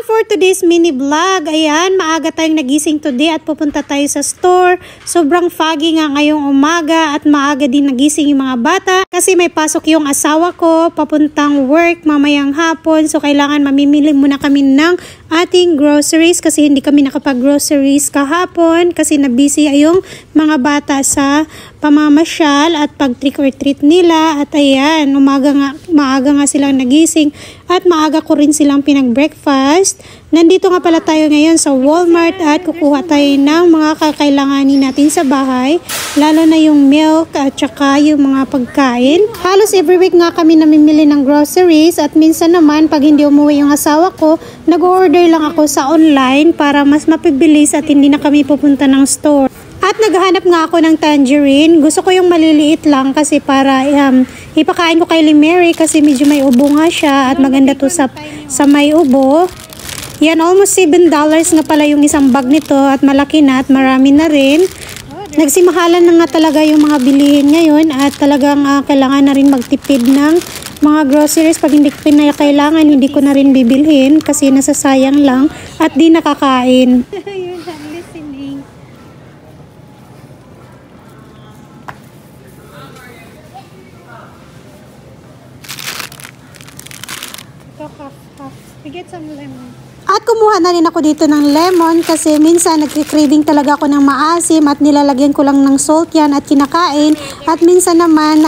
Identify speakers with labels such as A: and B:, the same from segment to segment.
A: And for today's mini vlog, ayan, maaga tayong nagising today at pupunta tayo sa store. Sobrang foggy nga ngayong umaga at maaga din nagising yung mga bata kasi may pasok yung asawa ko papuntang work mamayang hapon. So kailangan mamimili muna kami ng ating groceries kasi hindi kami nakapag-groceries kahapon kasi na-busy yung mga bata sa pamamasyal at pag trick or treat nila. At ayan, maaga nga silang nagising at maaga ko rin silang pinag-breakfast. Nandito nga pala tayo ngayon sa Walmart at kukuha tayo ng mga kakailanganin natin sa bahay, lalo na yung milk at saka yung mga pagkain. Halos every week nga kami namimili ng groceries at minsan naman pag hindi umuwi yung asawa ko, nag-order lang ako sa online para mas mapibilis at hindi na kami pupunta ng store. At naghahanap nga ako ng tangerine. Gusto ko yung maliliit lang kasi para ipakain ko kay Mary kasi medyo may ubo nga siya at maganda to sa may ubo. Yan, almost $7 nga pala yung isang bag nito at malaki na at marami na rin. Nagsimahalan na nga talaga yung mga bilihin ngayon at talagang kailangan na rin magtipid ng mga groceries. Pag hindi ko kailangan, hindi ko na rin bibilhin kasi nasasayang lang at di nakakain. Get some lemon. At kumuha na rin ako dito ng lemon kasi minsan nagki-craving talaga ako ng maasim at nilalagyan ko lang ng salt yan at kinakain. At minsan naman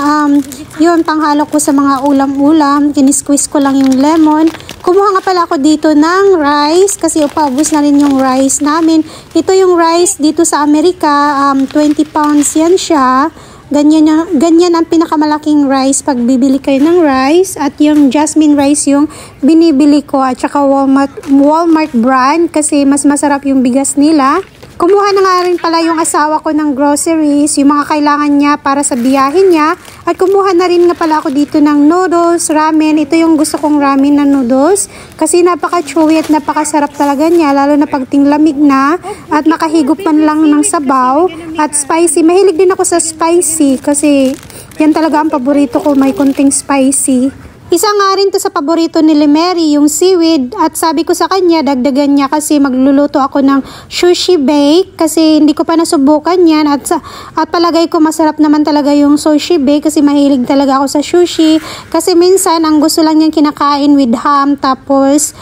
A: yun panghalo ko sa mga ulam-ulam, kinisqueeze ko lang yung lemon. Kumuha nga pala ako dito ng rice kasi paubos na rin yung rice namin. Ito yung rice dito sa Amerika, 20 pounds yan siya. Ganyan ang pinakamalaking rice pag bibili kayo ng rice at yung jasmine rice yung binibili ko at saka Walmart brand kasi mas masarap yung bigas nila. Kumuha na nga rin pala yung asawa ko ng groceries, yung mga kailangan niya para sa biyahe niya. At kumuha na rin nga pala ako dito ng noodles, ramen. Ito yung gusto kong ramen na noodles kasi napaka-chewy at napakasarap talaga niya, lalo na pag tinglamig na at nakahigop man lang ng sabaw at spicy. Mahilig din ako sa spicy kasi yan talaga ang paborito ko, may konting spicy. Isa nga rin to sa paborito ni Mary, yung seaweed. At sabi ko sa kanya, dagdagan niya kasi magluluto ako ng sushi bake. Kasi hindi ko pa nasubukan yan. At palagay ko masarap naman talaga yung sushi bake kasi mahilig talaga ako sa sushi. Kasi minsan, ang gusto lang niyang kinakain with ham tapos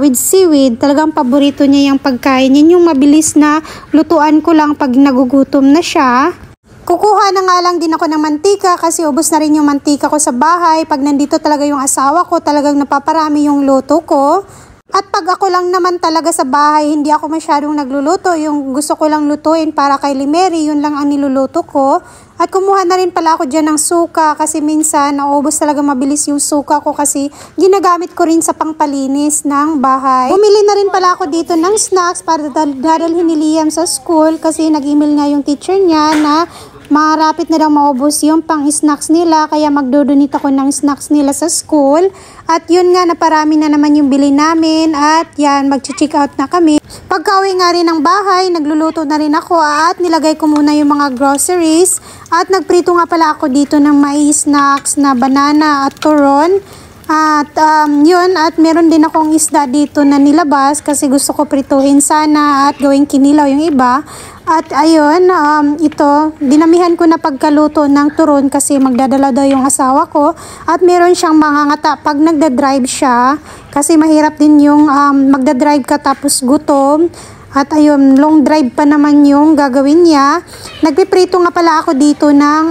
A: with seaweed. Talagang paborito niya yung pagkain. Yan yung mabilis na lutuan ko lang pag nagugutom na siya. Kukuha na nga lang din ako ng mantika kasi ubos na rin yung mantika ko sa bahay. Pag nandito talaga yung asawa ko, talagang napaparami yung luto ko. At pag ako lang naman talaga sa bahay, hindi ako masyadong nagluluto. Yung gusto ko lang lutuin para kay Mary, yun lang ang niluluto ko. At kumuha na rin pala ako dyan ng suka kasi minsan naubos talaga mabilis yung suka ko kasi ginagamit ko rin sa pangpalinis ng bahay. Bumili na rin pala ako dito ng snacks para dadalhin ni Liam sa school kasi nag-email nga yung teacher niya na marapit na daw maubos yung pang-snacks nila kaya magdodonate ako ng snacks nila sa school. At yun nga, naparami na naman yung bili namin at yan, mag-check out na kami. Pagka-uwi nga rin ng bahay, nagluluto na rin ako at nilagay ko muna yung mga groceries. At nagprito nga pala ako dito ng mais snacks na banana at turon. At yun, at meron din akong isda dito na nilabas kasi gusto ko prituhin sana at gawing kinilaw yung iba. At ayun, ito, dinamihan ko na pagkaluto ng turon kasi magdadala daw yung asawa ko. At meron siyang mga ngata pag nagdadrive siya kasi mahirap din yung magdadrive ka tapos gutom. At ayun, long drive pa naman yung gagawin niya. Nagpiprito nga pala ako dito ng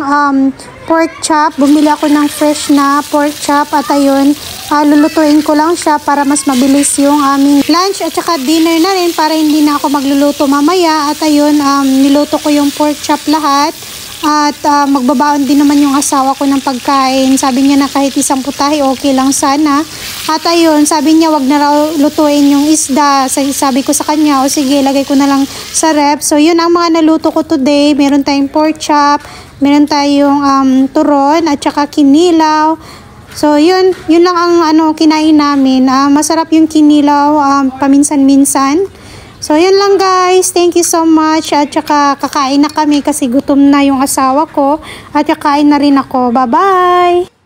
A: pork chop. Bumili ako ng fresh na pork chop at ayun, lulutuin ko lang siya para mas mabilis yung aming lunch at saka dinner na rin para hindi na ako magluluto mamaya. At ayun, niluto ko yung pork chop lahat. At magbabaon din naman yung asawa ko ng pagkain. Sabi niya na kahit isang putahe okay lang sana. At ayun, sabi niya wag na raw lutuin yung isda. Sabi ko sa kanya, o sige, lagay ko na lang sa rep. So yun ang mga naluto ko today. Meron tayong pork chop, meron tayong turon at saka kinilaw. So yun lang ang kinain namin. Masarap yung kinilaw paminsan-minsan. So, yun lang guys. Thank you so much. At saka kakain na kami kasi gutom na yung asawa ko. At kakain na rin ako. Bye-bye!